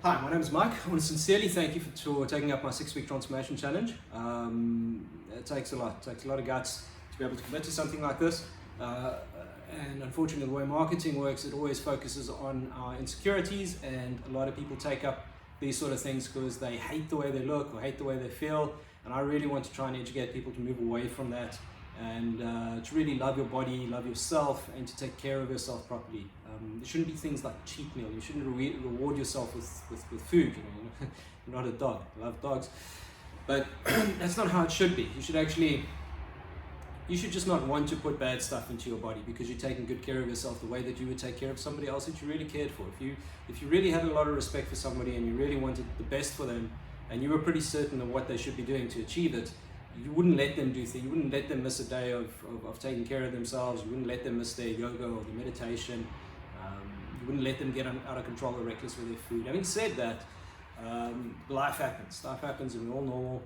Hi, my name is Mike. I want to sincerely thank you for taking up my 6-week transformation challenge. It takes a lot. It takes a lot of guts to be able to commit to something like this. And unfortunately, the way marketing works, it always focuses on our insecurities, and a lot of people take up these sort of things because they hate the way they look or hate the way they feel. And I really want to try and educate people to move away from that and to really love your body, love yourself, and to take care of yourself properly. There shouldn't be things like cheat meal. You shouldn't reward yourself with food. You're not a dog. I love dogs, but that's not how it should be. You should just not want to put bad stuff into your body because you're taking good care of yourself the way that you would take care of somebody else that you really cared for. If you really had a lot of respect for somebody and you really wanted the best for them, and you were pretty certain of what they should be doing to achieve it, you wouldn't let them do things. You wouldn't let them miss a day of taking care of themselves. You wouldn't let them miss their yoga or their meditation. You wouldn't let them get out of control or reckless with their food. Having said that, life happens. Life happens, and we're all normal.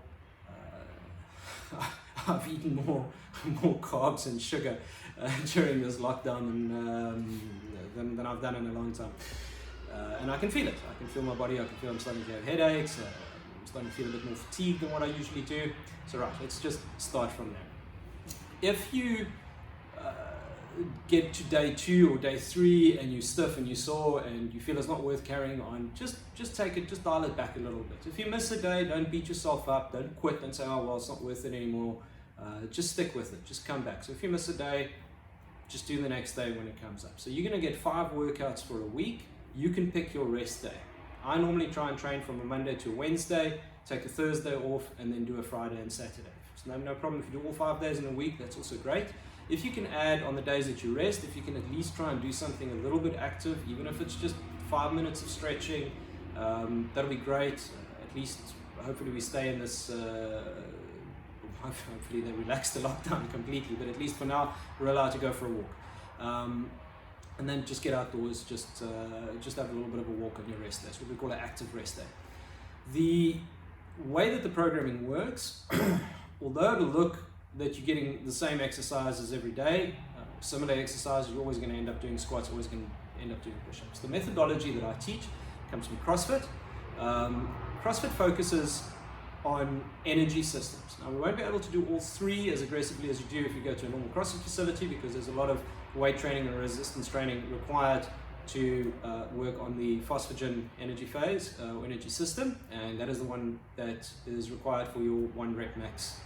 I've eaten more carbs and sugar during this lockdown than I've done in a long time. And I can feel it. I can feel my body. I can feel I'm starting to have headaches. I'm starting to feel a bit more fatigued than what I usually do. So right, let's just start from there. If you get to day 2 or day 3 and you're stiff and you're sore and you feel it's not worth carrying on, just dial it back a little bit. If you miss a day, don't beat yourself up, don't quit and say, oh well, it's not worth it anymore. Just stick with it, just come back. So if you miss a day, just do the next day when it comes up. So you're going to get 5 workouts for a week. You can pick your rest day. I normally try and train from a Monday to a Wednesday, take a Thursday off, and then do a Friday and Saturday. It's no problem if you do all 5 days in a week, that's also great. If you can add on the days that you rest, if you can at least try and do something a little bit active, even if it's just 5 minutes of stretching, that'll be great. At least, hopefully we stay in this, hopefully they relax the lockdown completely, but at least for now, we're allowed to go for a walk. And then just get outdoors, just have a little bit of a walk on your rest day. That's what we call an active rest day. The way that the programming works, although it'll look that you're getting the same exercises every day, similar exercises, you're always going to end up doing squats, always going to end up doing push-ups. The methodology that I teach comes from CrossFit. CrossFit focuses on energy systems. Now, we won't be able to do all 3 as aggressively as you do if you go to a normal CrossFit facility, because there's a lot of weight training and resistance training required to work on the phosphagen energy phase or energy system, and that is the one that is required for your 1 rep max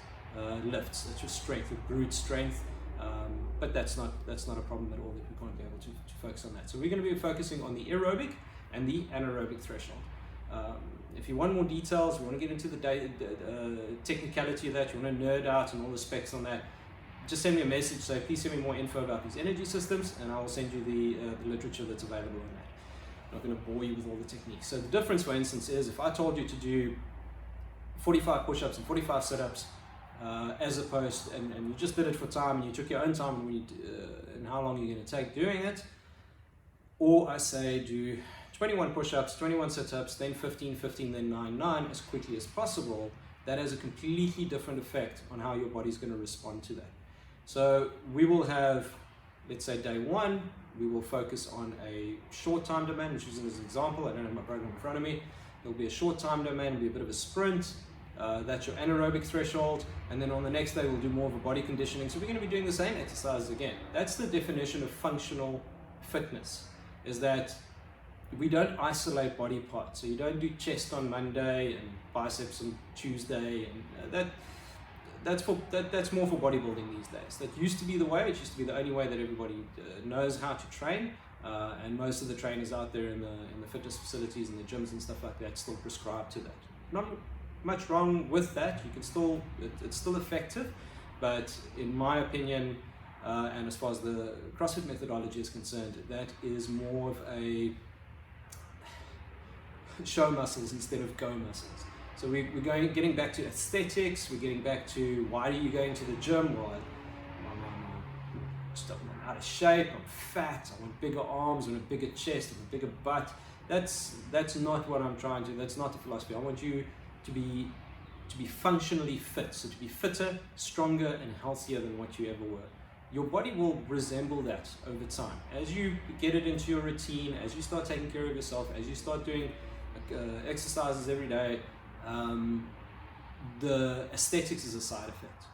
lifts. That's your strength, your brute strength, but that's not a problem at all, that we can't be able to focus on that. So we're going to be focusing on the aerobic and the anaerobic threshold. If you want more details, you want to get into the technicality of that, you want to nerd out and all the specs on that, just send me a message, say please send me more info about these energy systems, and I will send you the literature that's available on that. I'm not going to bore you with all the techniques. So the difference, for instance, is if I told you to do 45 push-ups and 45 sit-ups, as opposed, and you just did it for time and you took your own time and how long you're going to take doing it, or I say do 21 push-ups, 21 sit-ups, then 15, then 9 as quickly as possible, that has a completely different effect on how your body's going to respond to that. So we will have, let's say day 1, we will focus on a short time domain, which is as an example. I don't have my program in front of me. There'll be a short time domain, it'll be a bit of a sprint. That's your anaerobic threshold, and then on the next day we'll do more of a body conditioning. So we're going to be doing the same exercises again. That's the definition of functional fitness, is that we don't isolate body parts. So you don't do chest on Monday and biceps on Tuesday, and that's more for bodybuilding these days. That used to be the way. It used to be the only way that everybody knows how to train, and most of the trainers out there in the fitness facilities and the gyms and stuff like that still prescribe to that. Not much wrong with that. You can still, it's still effective, but in my opinion, and as far as the CrossFit methodology is concerned, that is more of a show muscles instead of go muscles. So we're getting back to aesthetics. We're getting back to, why are you going to the gym? Well, I'm out of shape, I'm fat, I want bigger arms, I want a bigger chest, I want a bigger butt. That's not what I'm trying to. That's not the philosophy. I want you to be functionally fit, so to be fitter, stronger, and healthier than what you ever were. Your body will resemble that over time. As you get it into your routine, as you start taking care of yourself, as you start doing exercises every day. The aesthetics is a side effect.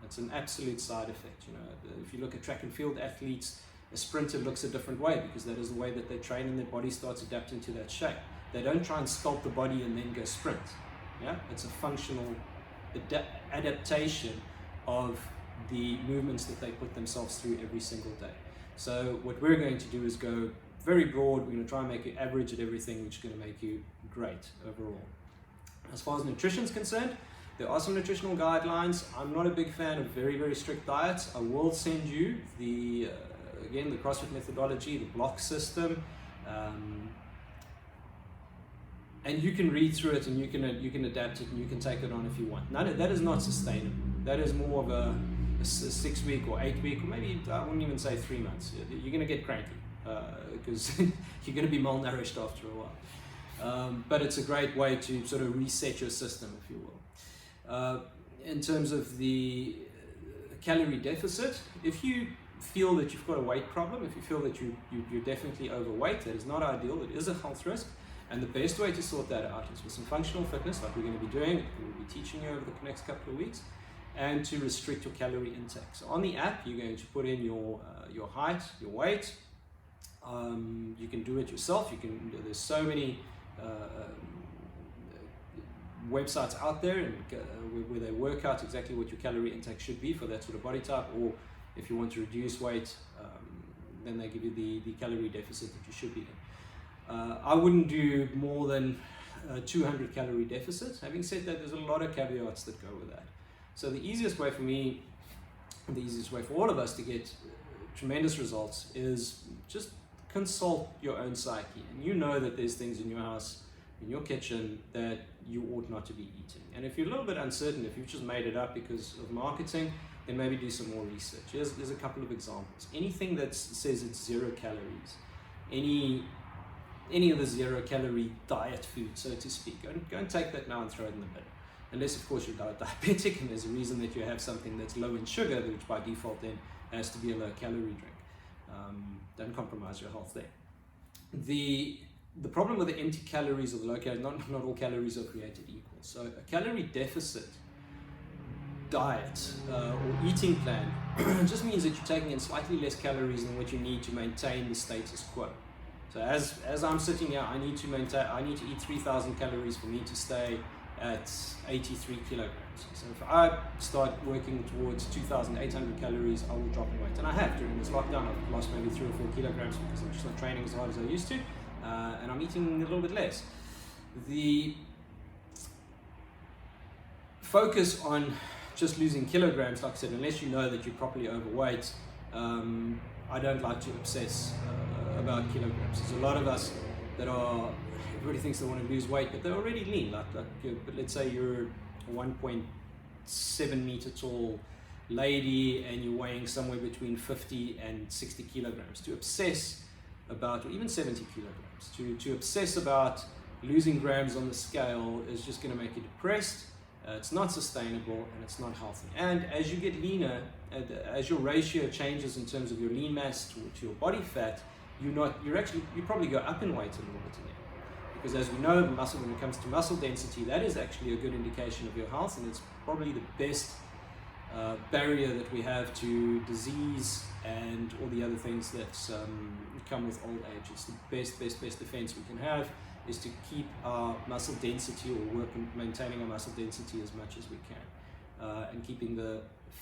It's an absolute side effect. You know, if you look at track and field athletes, a sprinter looks a different way because that is the way that they train, and their body starts adapting to that shape. They don't try and sculpt the body and then go sprint. Yeah, it's a functional adaptation of the movements that they put themselves through every single day. So what we're going to do is go very broad. We're going to try and make you average at everything, which is going to make you great overall. As far as nutrition is concerned, there are some nutritional guidelines. I'm not a big fan of very, very strict diets. I will send you the again, the CrossFit methodology, the block system, and you can read through it, and you can adapt it, and you can take it on if you want. That is not sustainable. That is more of a 6 week or 8 week, or maybe I wouldn't even say 3 months. You're going to get cranky because you're going to be malnourished after a while. But it's a great way to sort of reset your system, if you will. In terms of the calorie deficit, if you feel that you've got a weight problem, if you feel that you're definitely overweight, that is not ideal. It is a health risk, and the best way to sort that out is with some functional fitness, like we're going to be doing. We'll be teaching you over the next couple of weeks, and to restrict your calorie intake. So on the app, you're going to put in your height, your weight. You can do it yourself. There's so many websites out there and where they work out exactly what your calorie intake should be for that sort of body type, or if you want to reduce weight, then they give you the calorie deficit that you should be in. I wouldn't do more than 200 calorie deficit. Having said that, there's a lot of caveats that go with that. So the easiest way for me, the easiest way for all of us to get tremendous results is just consult your own psyche. And you know that there's things in your house, in your kitchen, that you ought not to be eating. And if you're a little bit uncertain, if you've just made it up because of marketing, then maybe do some more research. There's a couple of examples. Anything that says it's 0 calories, any of the 0 calorie diet food, so to speak, go and take that now and throw it in the bin. Unless, of course, you're diabetic and there's a reason that you have something that's low in sugar, which by default then has to be a low calorie drink. Don't compromise your health there. The problem with the empty calories or the low calories, not all calories are created equal. So a calorie deficit diet or eating plan just means that you're taking in slightly less calories than what you need to maintain the status quo. So as I'm sitting here, I need to eat 3,000 calories for me to stay at 83 kilograms. So if I start working towards 2,800 calories, I will drop in weight. And I have during this lockdown. I've lost maybe 3 or 4 kilograms because I'm just not training as hard as I used to, and I'm eating a little bit less. The focus on just losing kilograms, like I said, unless you know that you're properly overweight, I don't like to obsess about kilograms. There's a lot of us that everybody thinks they want to lose weight, but they're already lean. But let's say you're a 1.7 meter tall lady and you're weighing somewhere between 50 and 60 kilograms. To obsess about, or even 70 kilograms, to obsess about losing grams on the scale is just going to make you depressed. It's not sustainable and it's not healthy. And as you get leaner, as your ratio changes in terms of your lean mass to your body fat, you probably go up in weight a little bit in there. Because as we know, when it comes to muscle density, that is actually a good indication of your health, and it's probably the best barrier that we have to disease and all the other things that come with old age. It's the best defense we can have is to keep our muscle density, or work on maintaining our muscle density as much as we can, and keeping the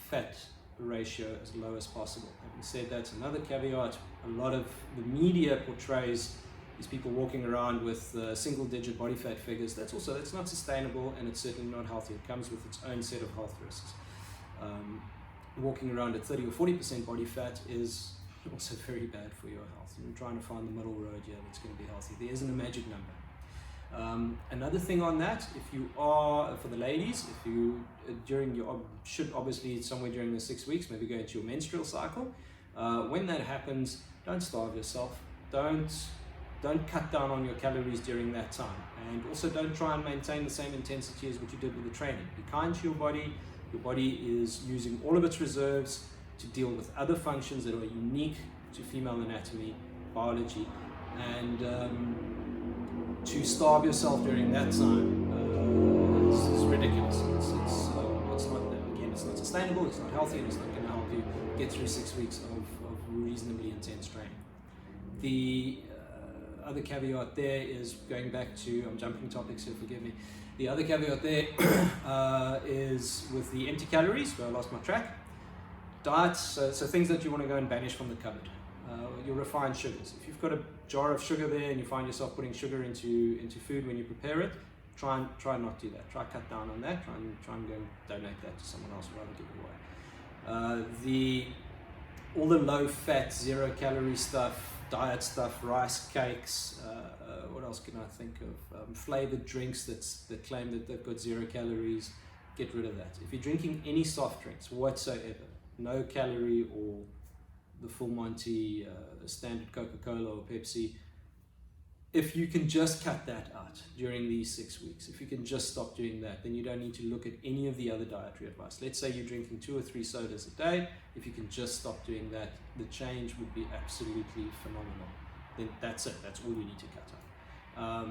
fat ratio as low as possible. Having said that's another caveat. A lot of the media portrays these people walking around with single-digit body fat figures. That's not sustainable, and it's certainly not healthy. It comes with its own set of health risks. Walking around at 30 or 40% body fat is also very bad for your health. You're trying to find the middle road here that's going to be healthy. There isn't a magic number. Another thing on that, if you are, for the ladies, if you should obviously somewhere during the 6 weeks, maybe go into your menstrual cycle. When that happens, don't starve yourself. Don't cut down on your calories during that time. And also don't try and maintain the same intensity as what you did with the training. Be kind to your body. Your body is using all of its reserves to deal with other functions that are unique to female anatomy, biology, and to starve yourself during that time is ridiculous. It's not, again, it's not sustainable, it's not healthy, and it's not going to help you get through 6 weeks of reasonably intense training. The other caveat there is going back to, I'm jumping topics here, forgive me. The other caveat there is with the empty calories, where I lost my track. Diets, so things that you want to go and banish from the cupboard. Your refined sugars. If you've got a jar of sugar there and you find yourself putting sugar into food when you prepare it, try not to do that. Try cut down on that. Try and go and donate that to someone else rather than give it away. All the low fat, 0 calorie stuff, diet stuff, rice cakes. What else can I think of? Flavored drinks that claim that they've got 0 calories. Get rid of that. If you're drinking any soft drinks whatsoever, no calorie or the full Monty, standard Coca-Cola or Pepsi, if you can just cut that out during these 6 weeks, if you can just stop doing that, then you don't need to look at any of the other dietary advice. Let's say you're drinking 2 or 3 sodas a day. If you can just stop doing that, the change would be absolutely phenomenal. Then that's it. That's all you need to cut out.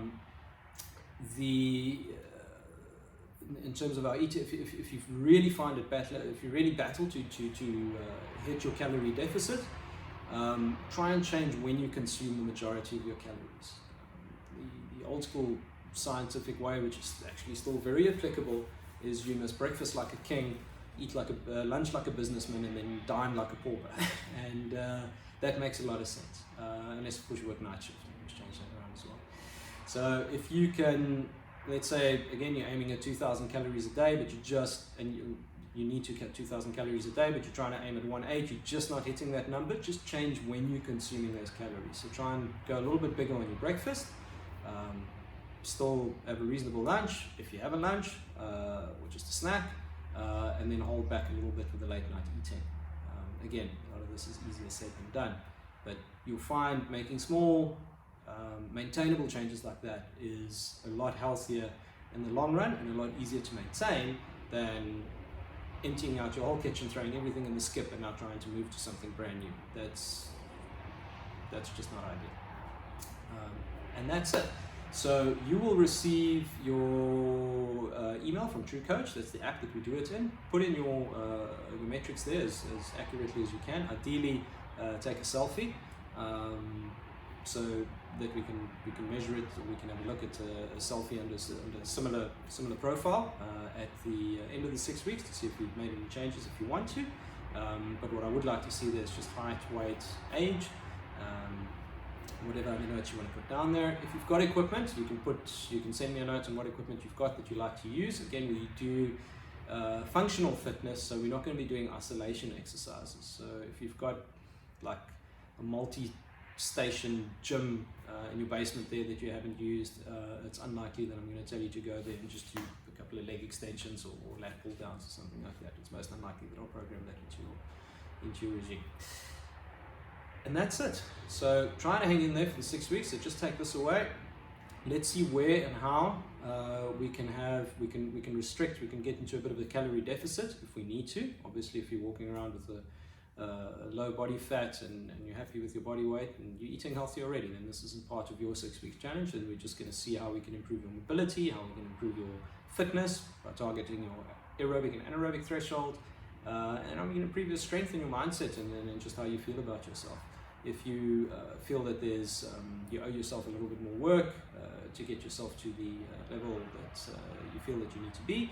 In terms of our eating, if you really find it if you really battle to hit your calorie deficit, try and change when you consume the majority of your calories. The old school scientific way, which is actually still very applicable, is you must breakfast like a king, eat like a lunch like a businessman, and then dine like a pauper. And that makes a lot of sense, unless of course you work night shift. Let's change that around as well. So if you can, let's say again you're aiming at 2,000 calories a day, but you need to cut 2,000 calories a day, but you're trying to aim at 1.8, you're just not hitting that number. Just change when you're consuming those calories. So try and go a little bit bigger on your breakfast. Still have a reasonable lunch if you have a lunch, or just a snack, and then hold back a little bit with the late night eating. Again, a lot of this is easier said than done, but you'll find making small, maintainable changes like that is a lot healthier in the long run and a lot easier to maintain than emptying out your whole kitchen, throwing everything in the skip, and now trying to move to something brand new. That's just not ideal. And that's it. So you will receive your email from True Coach. That's the app that we do it in. Put in your metrics there as accurately as you can. Ideally, take a selfie so that we can measure it. We can have a look at a selfie under a similar profile at the end of the 6 weeks to see if we've made any changes if you want to. But what I would like to see there is just height, weight, age. Whatever other notes you want to put down there. If you've got equipment, you can send me a note on what equipment you've got that you like to use. Again, we do functional fitness, so we're not going to be doing isolation exercises. So if you've got like a multi-station gym in your basement there that you haven't used, it's unlikely that I'm going to tell you to go there and just do a couple of leg extensions or lat pull downs or something like that. It's most unlikely that I'll program that into your regime. And that's it. So try to hang in there for the 6 weeks. So just take this away. Let's see where and how we can restrict. We can get into a bit of a calorie deficit if we need to. Obviously, if you're walking around with a low body fat and you're happy with your body weight and you're eating healthy already, then this isn't part of your 6 week challenge. And we're just going to see how we can improve your mobility, how we can improve your fitness by targeting your aerobic and anaerobic threshold, and how we can improve your strength and your mindset and just how you feel about yourself. If you feel that you owe yourself a little bit more work to get yourself to the level that you feel that you need to be,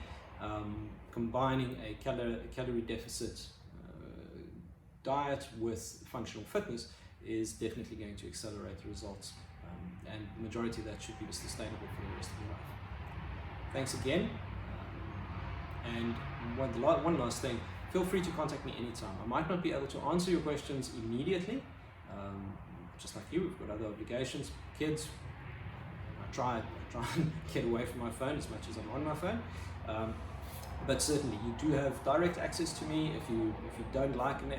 combining a calorie deficit diet with functional fitness is definitely going to accelerate the results, and the majority of that should be sustainable for the rest of your life. Thanks again, and one last thing, feel free to contact me anytime. I might not be able to answer your questions immediately. Just like you, we've got other obligations, kids. I try and get away from my phone as much as I'm on my phone. But certainly, you do have direct access to me. If you don't like an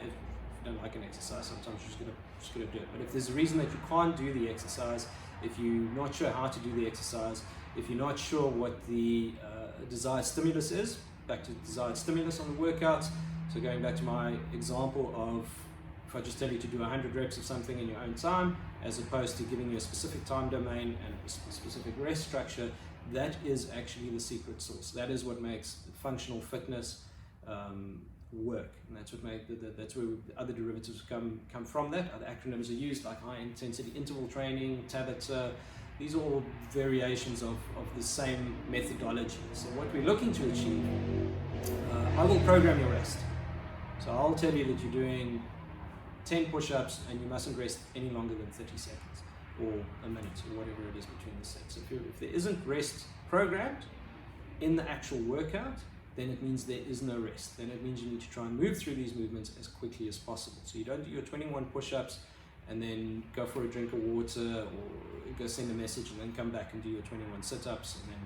exercise, sometimes you're just gonna do it. But if there's a reason that you can't do the exercise, if you're not sure how to do the exercise, if you're not sure what the desired stimulus is, back to desired stimulus on the workouts. So going back to my example of if I just tell you to do 100 reps of something in your own time, as opposed to giving you a specific time domain and a specific rest structure, that is actually the secret sauce. That is what makes functional fitness work, and that's what that's where other derivatives come from. That other acronyms are used, like high intensity interval training, Tabata. These are all variations of the same methodology. So what we're looking to achieve, I will program your rest. So I'll tell you that you're doing 10 push-ups and you mustn't rest any longer than 30 seconds or a minute or whatever it is between the sets. If there isn't rest programmed in the actual workout, then it means there is no rest. Then it means you need to try and move through these movements as quickly as possible. So you don't do your 21 push-ups and then go for a drink of water or go send a message and then come back and do your 21 sit-ups and then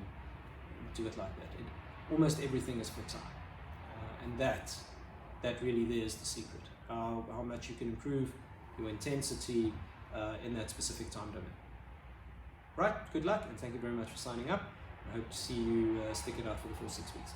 do it like that. Almost everything is for time. And that really there is the secret. How much you can improve your intensity in that specific time domain. Right, good luck and thank you very much for signing up. I hope to see you stick it out for the full 6 weeks.